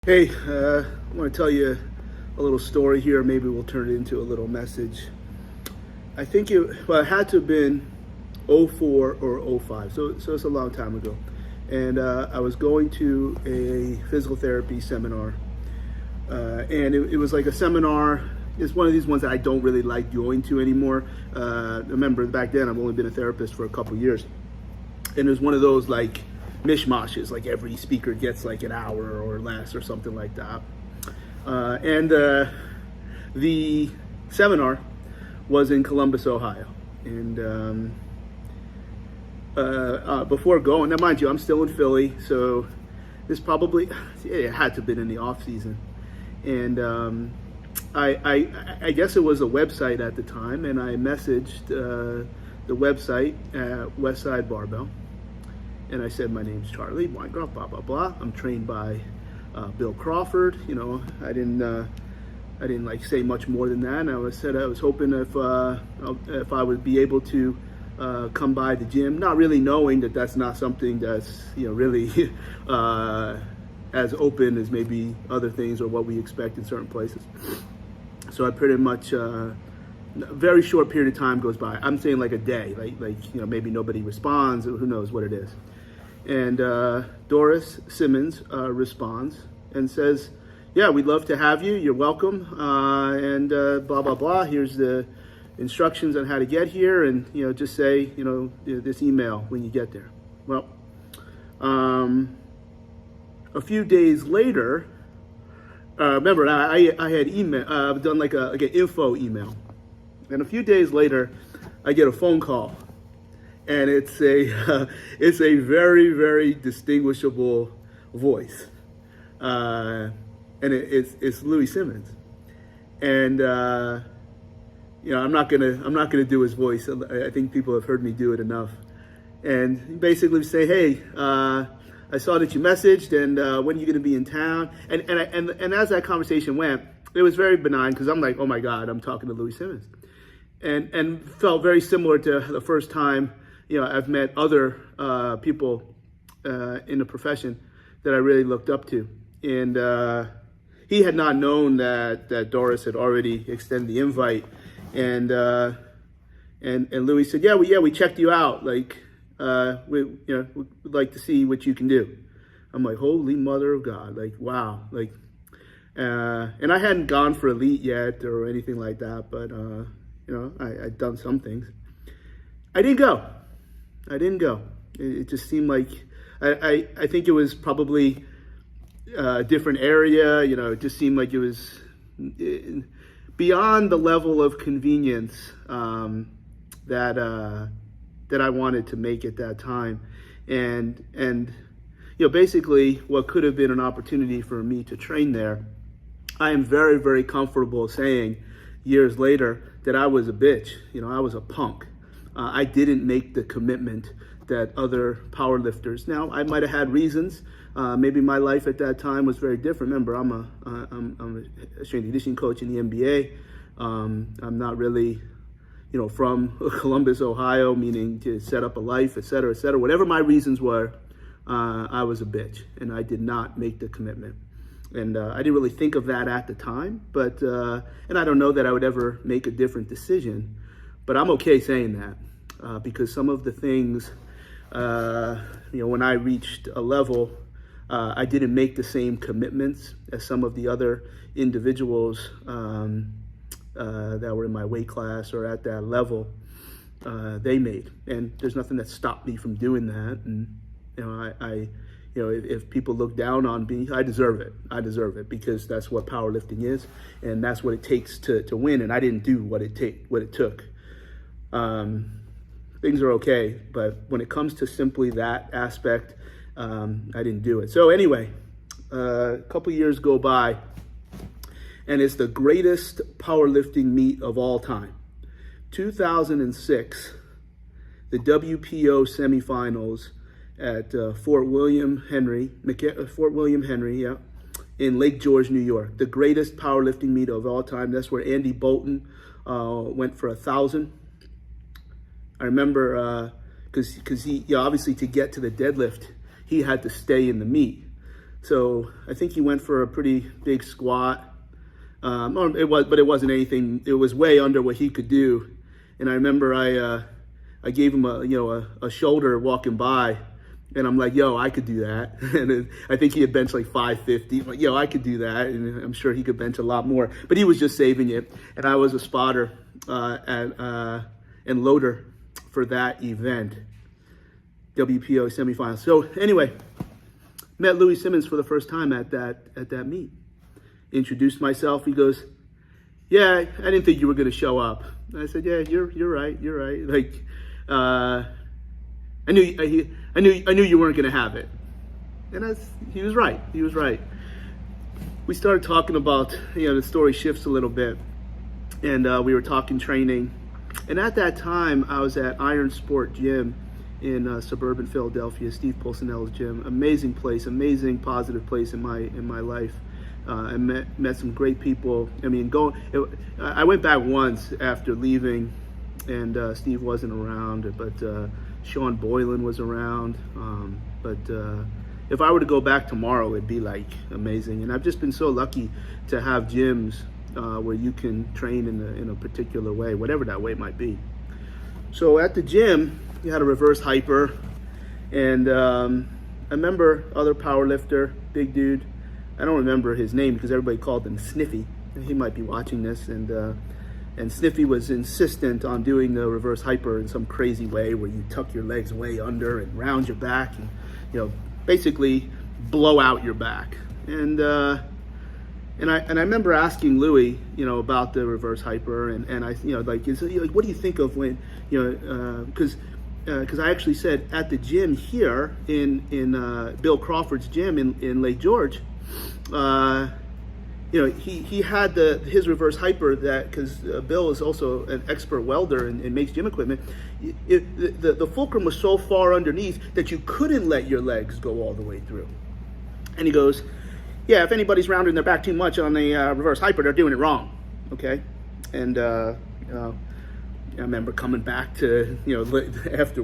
Hey, I want to tell you a little story here. Maybe we'll turn it into a little message. It had to have been '04 or '05, so it's a long time ago. And I was going to a physical therapy seminar, and it was like a seminar. It's one of these ones that I don't really like going to anymore. Remember, back then, I've only been a therapist for a couple years. And it was one of those like mishmashes, like every speaker gets like an hour or less or something like that. And the seminar was in Columbus, Ohio. And before going, now mind you, I'm still in Philly, so it had to have been in the off season. And I guess it was a website at the time, and I messaged the website at Westside Barbell. And I said, my name's Charlie Weingroff, blah, blah, blah. I'm trained by Bill Crawford. You know, I didn't like say much more than that. And I was hoping if I would be able to come by the gym, not really knowing that that's not something that's, really as open as maybe other things or what we expect in certain places. So I pretty much, a very short period of time goes by. I'm saying like a day, maybe nobody responds, or who knows what it is. And Doris Simmons responds and says, yeah, we'd love to have you. You're welcome. And blah, blah, blah. Here's the instructions on how to get here. And, just say, this email when you get there. Well, a few days later, remember, I had done like an info email. And a few days later, I get a phone call. And it's a very, very distinguishable voice, and it's Louie Simmons, and I'm not gonna do his voice. I think people have heard me do it enough, and basically say, hey, I saw that you messaged, and when are you gonna be in town? And as that conversation went, it was very benign because I'm like, oh my God, I'm talking to Louie Simmons, and felt very similar to the first time. I've met other people in the profession that I really looked up to. And he had not known that Doris had already extended the invite. And Louis said, yeah, we checked you out. Like, we'd like to see what you can do. I'm like, holy mother of God. Like, wow. Like, and I hadn't gone for elite yet or anything like that, but, I'd done some things. I didn't go. It just seemed like, I think it was probably a different area. It just seemed like it was beyond the level of convenience that I wanted to make at that time. And basically what could have been an opportunity for me to train there, I am very, very comfortable saying years later that I was a bitch. I was a punk. I didn't make the commitment that other powerlifters. Now, I might have had reasons. Maybe my life at that time was very different. Remember, I'm a strength and conditioning coach in the NBA. I'm not really, from Columbus, Ohio, meaning to set up a life, et cetera, et cetera. Whatever my reasons were, I was a bitch, and I did not make the commitment. And I didn't really think of that at the time, but and I don't know that I would ever make a different decision. But I'm okay saying that because some of the things, when I reached a level, I didn't make the same commitments as some of the other individuals that were in my weight class or at that level they made. And there's nothing that stopped me from doing that. And if people look down on me, I deserve it. I deserve it because that's what powerlifting is, and that's what it takes to win. And I didn't do what it took. Things are okay, but when it comes to simply that aspect, I didn't do it. So anyway, a couple years go by, and it's the greatest powerlifting meet of all time. 2006, the WPO semifinals at Fort William Henry, in Lake George, New York. The greatest powerlifting meet of all time. That's where Andy Bolton went for 1,000. I remember because he obviously to get to the deadlift, he had to stay in the meet. So I think he went for a pretty big squat. But it wasn't anything. It was way under what he could do. And I remember I gave him a shoulder walking by, and I'm like, yo, I could do that. And then I think he had benched like 550. I'm like, yo, I could do that, and I'm sure he could bench a lot more. But he was just saving it, and I was a spotter and loader for that event, WPO semifinals. So anyway, met Louie Simmons for the first time at that meet. Introduced myself. He goes, "Yeah, I didn't think you were going to show up." And I said, "Yeah, you're right. You're right. Like, I knew you weren't going to have it." And he was right. He was right. We started talking about, the story shifts a little bit, and we were talking training. And at that time, I was at Iron Sport Gym in suburban Philadelphia, Steve Pulcinello's gym. Amazing place, amazing positive place in my life. I met some great people. I mean, I went back once after leaving, and Steve wasn't around, but Sean Boylan was around. But if I were to go back tomorrow, it'd be like amazing. And I've just been so lucky to have gyms where you can train in a particular way, whatever that way might be. So at the gym, you had a reverse hyper, and I remember other power lifter, big dude. I don't remember his name because everybody called him Sniffy. He might be watching this, and Sniffy was insistent on doing the reverse hyper in some crazy way where you tuck your legs way under and round your back, and basically blow out your back. And I remember asking Louie, about the reverse hyper, and I, what do you think of when, because I actually said at the gym here in Bill Crawford's gym in Lake George. He had his reverse hyper, that because Bill is also an expert welder and makes gym equipment. The fulcrum was so far underneath that you couldn't let your legs go all the way through. And he goes, "Yeah, if anybody's rounding their back too much on the reverse hyper, they're doing it wrong." Okay, and I remember coming back to after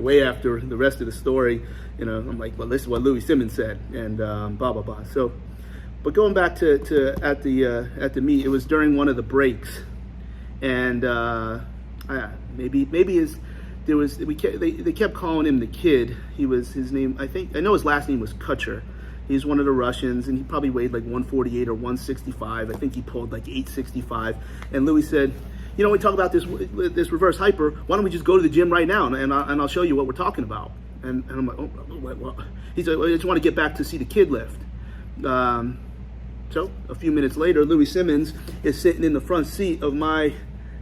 the rest of the story. I'm like, well, this is what Louie Simmons said, and blah blah blah. So. But going back to at the meet, it was during one of the breaks, and they kept calling him the Kid. His name, I know his last name was Kutcher. He's one of the Russians, and he probably weighed like 148 or 165. I think he pulled like 865. And Louie said, we talk about this reverse hyper. Why don't we just go to the gym right now, and I'll show you what we're talking about. And I'm like, oh, what? He said, well, I just want to get back to see the Kid lift. So a few minutes later, Louie Simmons is sitting in the front seat of my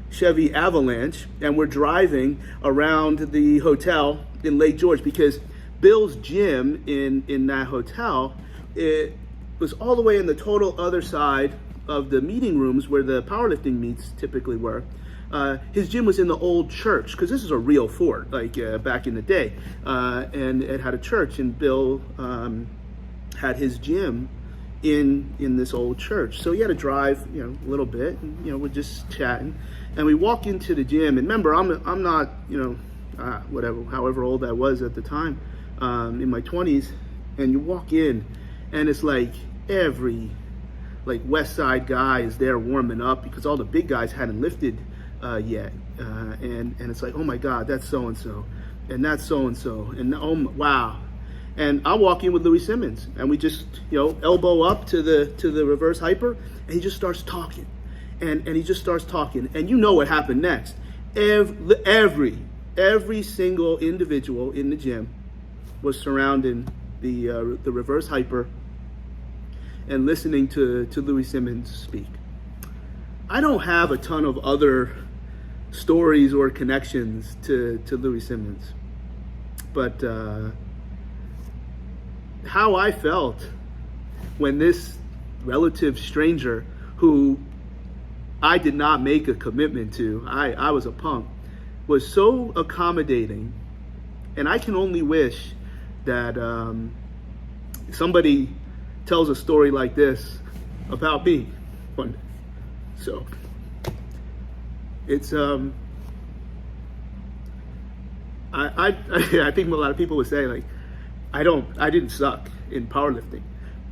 Chevy Avalanche, and we're driving around the hotel in Lake George because Bill's gym in that hotel, it was all the way in the total other side of the meeting rooms where the powerlifting meets typically were. His gym was in the old church, because this is a real fort, like back in the day, and it had a church, and Bill had his gym in this old church. So he had to drive, a little bit, and, we're just chatting, and we walk into the gym, and remember, I'm not, however old I was at the time, in my 20s, and you walk in, and it's like every West Side guy is there warming up because all the big guys hadn't lifted yet, and it's like, oh my God, that's so-and-so, and that's so-and-so, and oh wow. And I walk in with Louie Simmons, and we just, elbow up to the reverse hyper, and he just starts talking, and he just starts talking, and what happened next. Every single individual in the gym was surrounding the reverse hyper and listening to Louie Simmons speak. I don't have a ton of other stories or connections to Louie Simmons, but how I felt when this relative stranger, who I did not make a commitment to, I was a punk, was so accommodating, and I can only wish that somebody tells a story like this about me one day. So it's I think a lot of people would say, like, I didn't suck in powerlifting,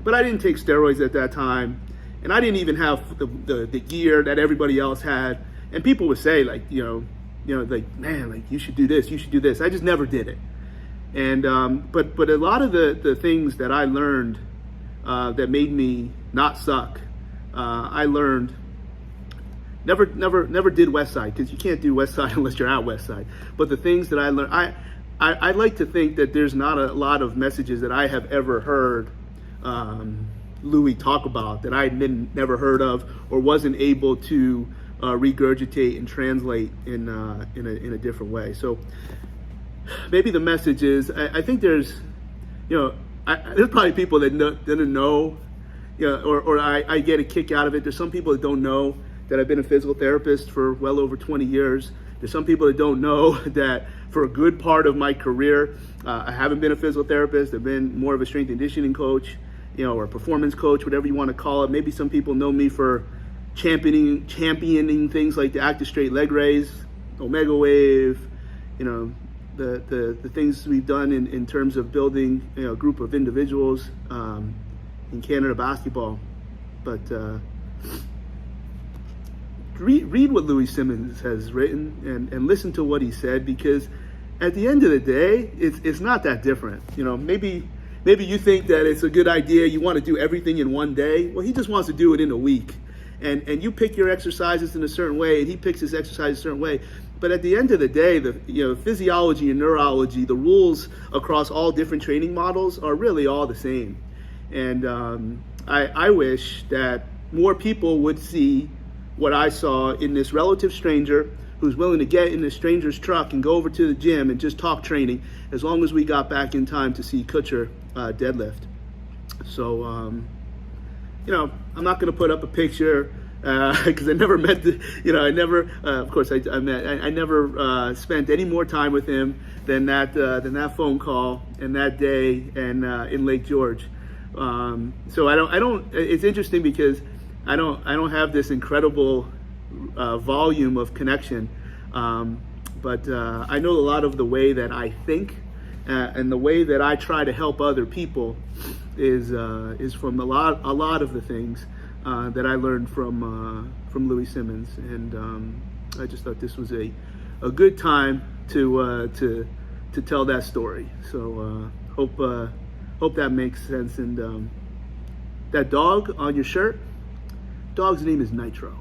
but I didn't take steroids at that time, and I didn't even have the gear that everybody else had. And people would say, like, like, man, like, you should do this, you should do this. I just never did it. And but a lot of the things that I learned that made me not suck, I learned. Never did Westside, because you can't do Westside unless you're at Westside. But the things that I learned, I like to think that there's not a lot of messages that I have ever heard Louie talk about that I never heard of or wasn't able to regurgitate and translate in a different way. So maybe the message is, I think there's probably people that didn't know, or I get a kick out of it. There's some people that don't know that I've been a physical therapist for well over 20 years. There's some people that don't know that for a good part of my career, I haven't been a physical therapist. I've been more of a strength and conditioning coach, or a performance coach, whatever you want to call it. Maybe some people know me for championing things like the active straight leg raise, Omega Wave, the things we've done in terms of building a group of individuals in Canada basketball. But read what Louie Simmons has written and listen to what he said, because at the end of the day, it's not that different. Maybe you think that it's a good idea, you want to do everything in one day. Well, he just wants to do it in a week. And you pick your exercises in a certain way, and he picks his exercises a certain way. But at the end of the day, the physiology and neurology, the rules across all different training models are really all the same. And I wish that more people would see what I saw in this relative stranger who's willing to get in a stranger's truck and go over to the gym and just talk training, as long as we got back in time to see Kutcher deadlift. So, I'm not going to put up a picture because I never met I never spent any more time with him than that phone call and that day and in Lake George. So I don't. It's interesting because I don't have this incredible volume of connection, but I know a lot of the way that I think and the way that I try to help other people is from a lot of the things that I learned from Louie Simmons, and I just thought this was a good time to tell that story. So hope that makes sense. And that dog on your shirt. Dog's name is Nitro.